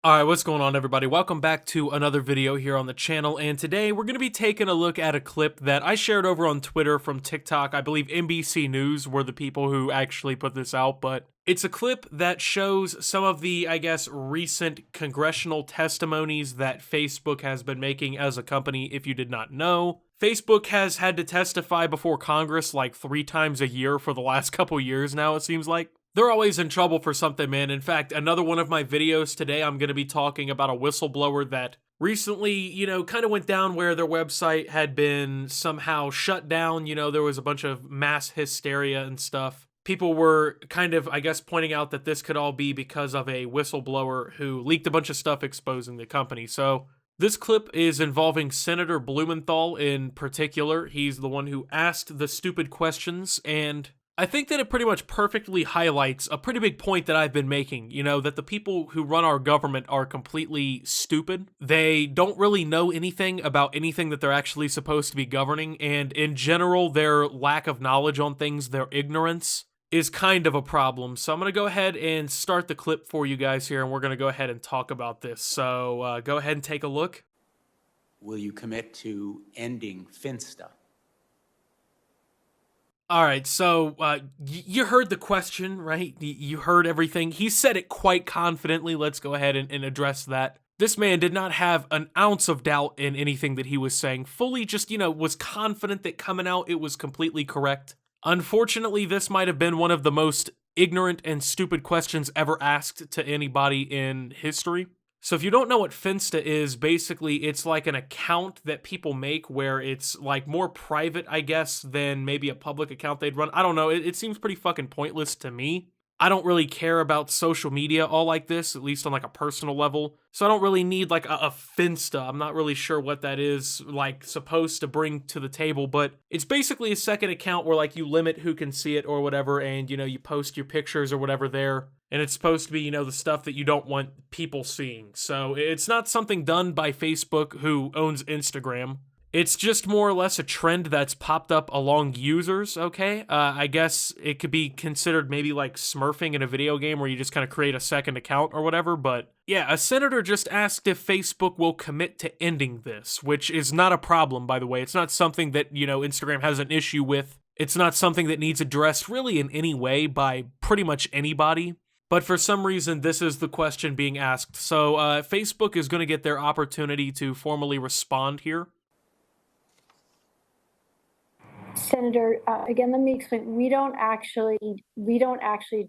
Alright, what's going on everybody? Welcome back to another video here on the channel, and today we're going to be taking a look at a clip that I shared over on Twitter from TikTok. I believe NBC News were the people who actually put this out, but it's a clip that shows some of the, I guess, recent congressional testimonies that Facebook has been making as a company, if you did not know. Facebook has had to testify before Congress like 3 times a year for the last couple years now, it seems like. They're always in trouble for something, man. In fact, another one of my videos today, I'm going to be talking about a whistleblower that recently, kind of went down where their website had been somehow shut down. There was a bunch of mass hysteria and stuff. People were kind of, I guess, pointing out that this could all be because of a whistleblower who leaked a bunch of stuff exposing the company. So this clip is involving Senator Blumenthal in particular. He's the one who asked the stupid questions, and I think that it pretty much perfectly highlights a pretty big point that I've been making, that the people who run our government are completely stupid. They don't really know anything about anything that they're actually supposed to be governing, and in general, their lack of knowledge on things, their ignorance, is kind of a problem. So I'm going to go ahead and start the clip for you guys here, and we're going to go ahead and talk about this. So go ahead and take a look. Will you commit to ending Finsta? All right, so you heard the question, right? You heard everything. He said it quite confidently. Let's go ahead and address that. This man did not have an ounce of doubt in anything that he was saying. Fully just, was confident that coming out it was completely correct. Unfortunately, this might have been one of the most ignorant and stupid questions ever asked to anybody in history. So if you don't know what Finsta is, basically it's like an account that people make where it's like more private, I guess, than maybe a public account they'd run. I don't know, it seems pretty fucking pointless to me. I don't really care about social media all like this, at least on like a personal level. So I don't really need like a Finsta. I'm not really sure what that is like supposed to bring to the table, but it's basically a second account where like you limit who can see it or whatever, and you post your pictures or whatever there. And it's supposed to be, the stuff that you don't want people seeing. So it's not something done by Facebook, who owns Instagram. It's just more or less a trend that's popped up along users, okay? I guess it could be considered maybe like smurfing in a video game where you just kind of create a second account or whatever, but yeah, a senator just asked if Facebook will commit to ending this, which is not a problem, by the way. It's not something that, Instagram has an issue with. It's not something that needs addressed really in any way by pretty much anybody. But for some reason, this is the question being asked. So Facebook is going to get their opportunity to formally respond here. Senator, again, let me explain. We don't actually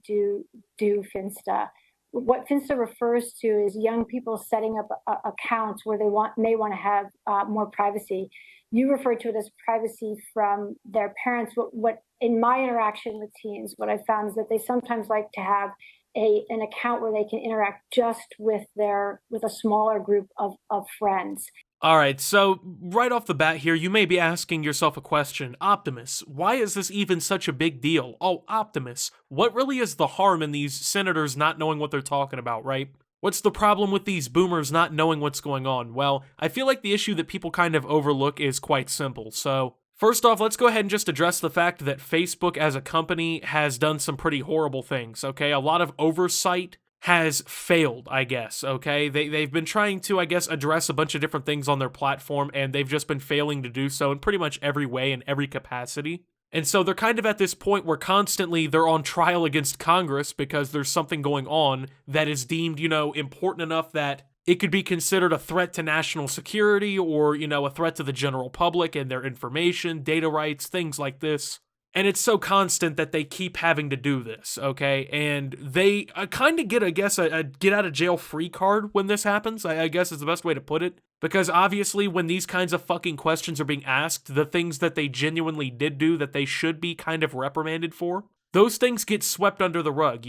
do Finsta. What Finsta refers to is young people setting up accounts where they may want to have more privacy. You refer to it as privacy from their parents. What in my interaction with teens, what I found is that they sometimes like to have an account where they can interact just with a smaller group of friends. All right, so right off the bat here, you may be asking yourself a question. Optimus, why is this even such a big deal? Oh, Optimus, what really is the harm in these senators not knowing what they're talking about, right? What's the problem with these boomers not knowing what's going on? Well, I feel like the issue that people kind of overlook is quite simple. So first off, let's go ahead and just address the fact that Facebook as a company has done some pretty horrible things, okay? A lot of oversight has failed, I guess, okay? They've been trying to, I guess, address a bunch of different things on their platform, and they've just been failing to do so in pretty much every way and every capacity. And so they're kind of at this point where constantly they're on trial against Congress because there's something going on that is deemed, important enough that it could be considered a threat to national security or, a threat to the general public and their information, data rights, things like this. And it's so constant that they keep having to do this, okay? And they kind of get, I guess, a get-out-of-jail-free card when this happens, I guess is the best way to put it. Because obviously when these kinds of fucking questions are being asked, the things that they genuinely did do that they should be kind of reprimanded for, those things get swept under the rug,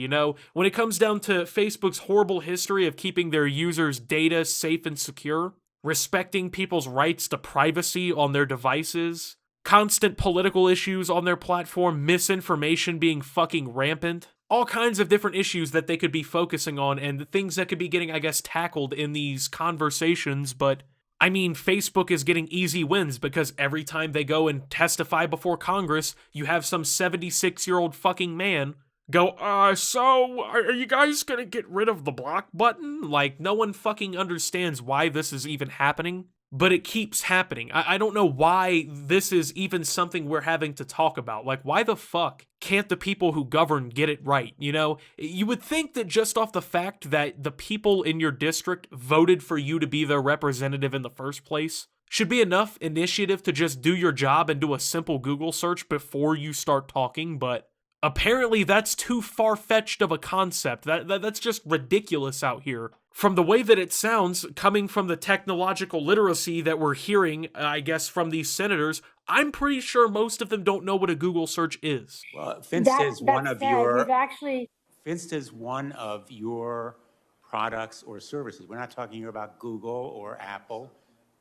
When it comes down to Facebook's horrible history of keeping their users' data safe and secure, respecting people's rights to privacy on their devices, constant political issues on their platform, misinformation being fucking rampant, all kinds of different issues that they could be focusing on and the things that could be getting, I guess, tackled in these conversations, but I mean, Facebook is getting easy wins because every time they go and testify before Congress, you have some 76-year-old fucking man go, so are you guys gonna get rid of the block button? Like, no one fucking understands why this is even happening, but it keeps happening. I don't know why this is even something we're having to talk about. Like, why the fuck can't the people who govern get it right? You know, you would think that just off the fact that the people in your district voted for you to be their representative in the first place should be enough initiative to just do your job and do a simple Google search before you start talking, but apparently that's too far-fetched of a concept. That's just ridiculous out here. From the way that it sounds, coming from the technological literacy that we're hearing, I guess, from these senators, I'm pretty sure most of them don't know what a Google search is. Well, Finsta is one of your... We've actually... Finsta is one of your products or services. We're not talking here about Google or Apple.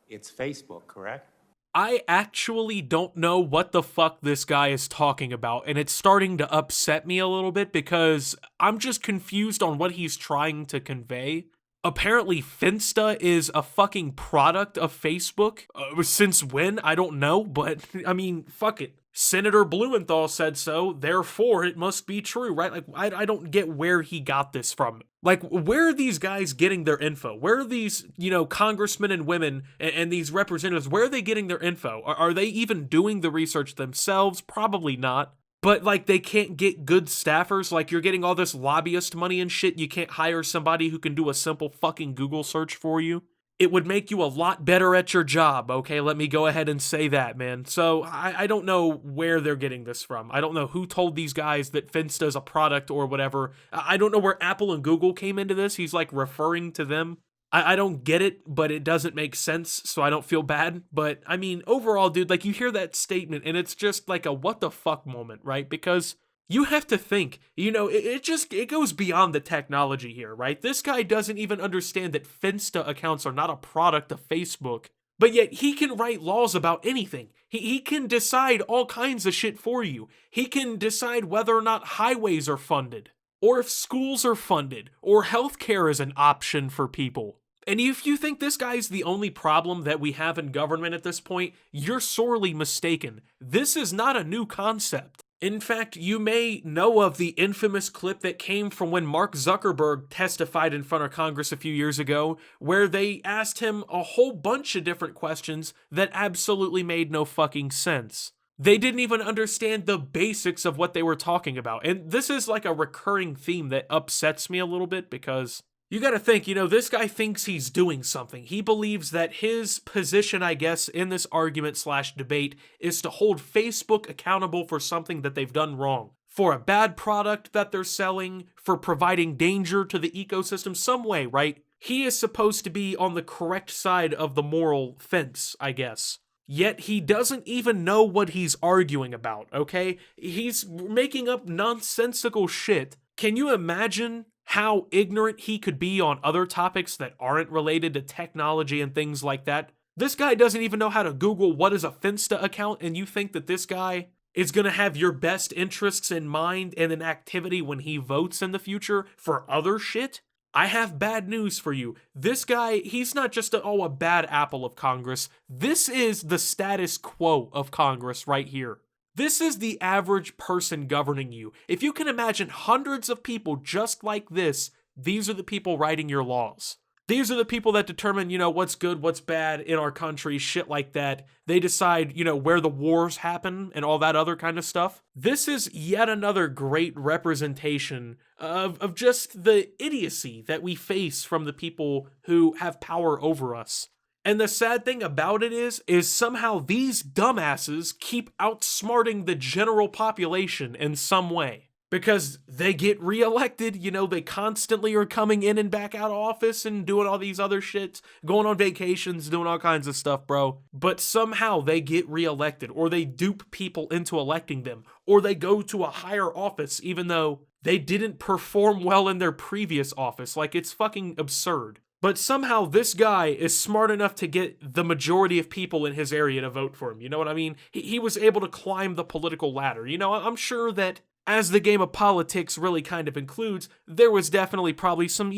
It's Facebook, correct? I actually don't know what the fuck this guy is talking about, and it's starting to upset me a little bit because I'm just confused on what he's trying to convey. Apparently, Finsta is a fucking product of Facebook. Since when? I don't know, but I mean, fuck it. Senator Blumenthal said so, therefore it must be true, right? Like, I don't get where he got this from. Like, where are these guys getting their info? Where are these, congressmen and women and these representatives, where are they getting their info? Are they even doing the research themselves? Probably not. But, like, they can't get good staffers. Like, you're getting all this lobbyist money and shit. You can't hire somebody who can do a simple fucking Google search for you. It would make you a lot better at your job, okay? Let me go ahead and say that, man. So, I don't know where they're getting this from. I don't know who told these guys that Finsta is a product or whatever. I don't know where Apple and Google came into this. He's, like, referring to them. I don't get it, but it doesn't make sense, so I don't feel bad. But, I mean, overall, dude, like, you hear that statement, and it's just like a what the fuck moment, right? Because you have to think, it goes beyond the technology here, right? This guy doesn't even understand that Finsta accounts are not a product of Facebook, but yet he can write laws about anything. He can decide all kinds of shit for you. He can decide whether or not highways are funded, or if schools are funded, or healthcare is an option for people. And if you think this guy's the only problem that we have in government at this point, you're sorely mistaken. This is not a new concept. In fact, you may know of the infamous clip that came from when Mark Zuckerberg testified in front of Congress a few years ago, where they asked him a whole bunch of different questions that absolutely made no fucking sense. They didn't even understand the basics of what they were talking about. And this is like a recurring theme that upsets me a little bit because you gotta think, this guy thinks he's doing something. He believes that his position, I guess, in this argument/debate is to hold Facebook accountable for something that they've done wrong. For a bad product that they're selling, for providing danger to the ecosystem some way, right? He is supposed to be on the correct side of the moral fence, I guess. Yet he doesn't even know what he's arguing about, okay? He's making up nonsensical shit. Can you imagine how ignorant he could be on other topics that aren't related to technology and things like that? This guy doesn't even know how to Google what is a Finsta account, and you think that this guy is going to have your best interests in mind and an activity when he votes in the future for other shit? I have bad news for you. This guy, he's not just a bad apple of Congress. This is the status quo of Congress right here. This is the average person governing you. If you can imagine hundreds of people just like this, these are the people writing your laws. These are the people that determine, what's good, what's bad in our country, shit like that. They decide, where the wars happen and all that other kind of stuff. This is yet another great representation of just the idiocy that we face from the people who have power over us. And the sad thing about it is somehow these dumbasses keep outsmarting the general population in some way. Because they get reelected, they constantly are coming in and back out of office and doing all these other shits, going on vacations, doing all kinds of stuff, bro. But somehow they get reelected, or they dupe people into electing them, or they go to a higher office even though they didn't perform well in their previous office. Like, it's fucking absurd. But somehow this guy is smart enough to get the majority of people in his area to vote for him. You know what I mean? He was able to climb the political ladder. I'm sure that as the game of politics really kind of includes, there was definitely probably some,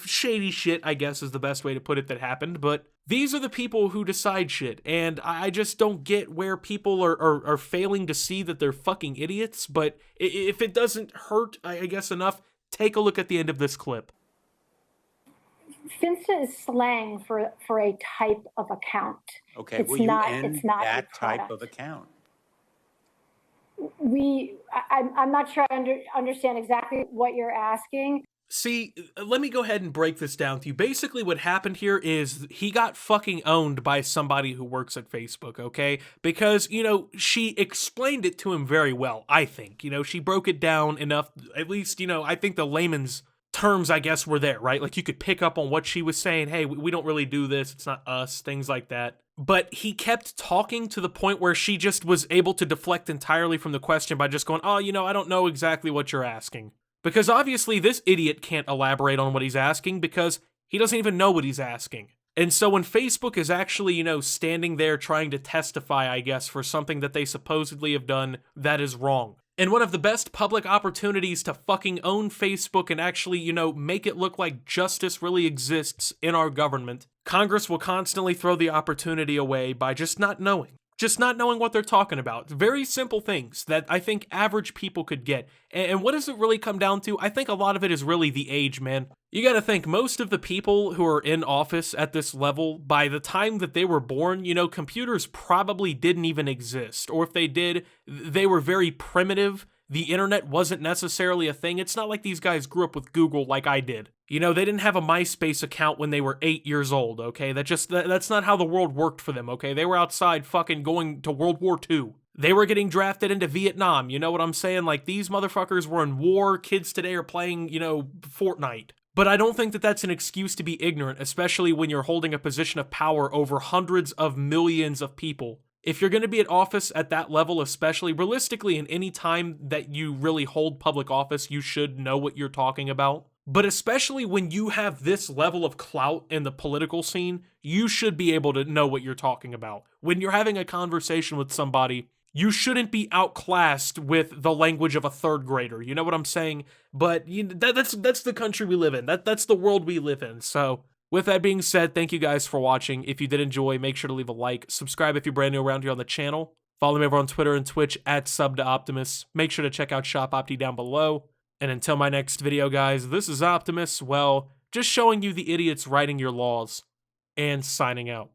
shady shit, I guess is the best way to put it, that happened, but these are the people who decide shit, and I just don't get where people are failing to see that they're fucking idiots, but if it doesn't hurt, I guess, enough, take a look at the end of this clip. Finsta is slang for a type of account. Okay, It's will you not- end it's not a that type product. of account? I'm not sure I understand exactly what you're asking. See, let me go ahead and break this down to you. Basically, what happened here is he got fucking owned by somebody who works at Facebook, okay? Because, she explained it to him very well, I think. She broke it down enough, at least, I think the layman's terms, I guess, were there, right? Like, you could pick up on what she was saying. Hey, we don't really do this. It's not us, things like that. But he kept talking to the point where she just was able to deflect entirely from the question by just going, oh, I don't know exactly what you're asking. Because obviously this idiot can't elaborate on what he's asking because he doesn't even know what he's asking. And so when Facebook is actually, standing there trying to testify, I guess, for something that they supposedly have done that is wrong. And one of the best public opportunities to fucking own Facebook and actually, make it look like justice really exists in our government, Congress will constantly throw the opportunity away by just not knowing. Just not knowing what they're talking about. Very simple things that I think average people could get. And what does it really come down to? I think a lot of it is really the age, man. You gotta think, most of the people who are in office at this level, by the time that they were born, computers probably didn't even exist. Or if they did, they were very primitive. The internet wasn't necessarily a thing. It's not like these guys grew up with Google like I did. They didn't have a MySpace account when they were 8 years old, okay? That's not how the world worked for them, okay? They were outside fucking going to World War II. They were getting drafted into Vietnam, you know what I'm saying? Like, these motherfuckers were in war, kids today are playing, Fortnite. But I don't think that that's an excuse to be ignorant, especially when you're holding a position of power over hundreds of millions of people. If you're going to be at office at that level, especially realistically in any time that you really hold public office, you should know what you're talking about. But especially when you have this level of clout in the political scene, you should be able to know what you're talking about. When you're having a conversation with somebody, you shouldn't be outclassed with the language of a third grader. You know what I'm saying? But that's the country we live in. That's the world we live in. So with that being said, thank you guys for watching. If you did enjoy, make sure to leave a like. Subscribe if you're brand new around here on the channel. Follow me over on Twitter and Twitch at @SubToOptimus. Make sure to check out Shop Opti down below. And until my next video, guys, this is Optimus, well, just showing you the idiots writing your laws and signing out.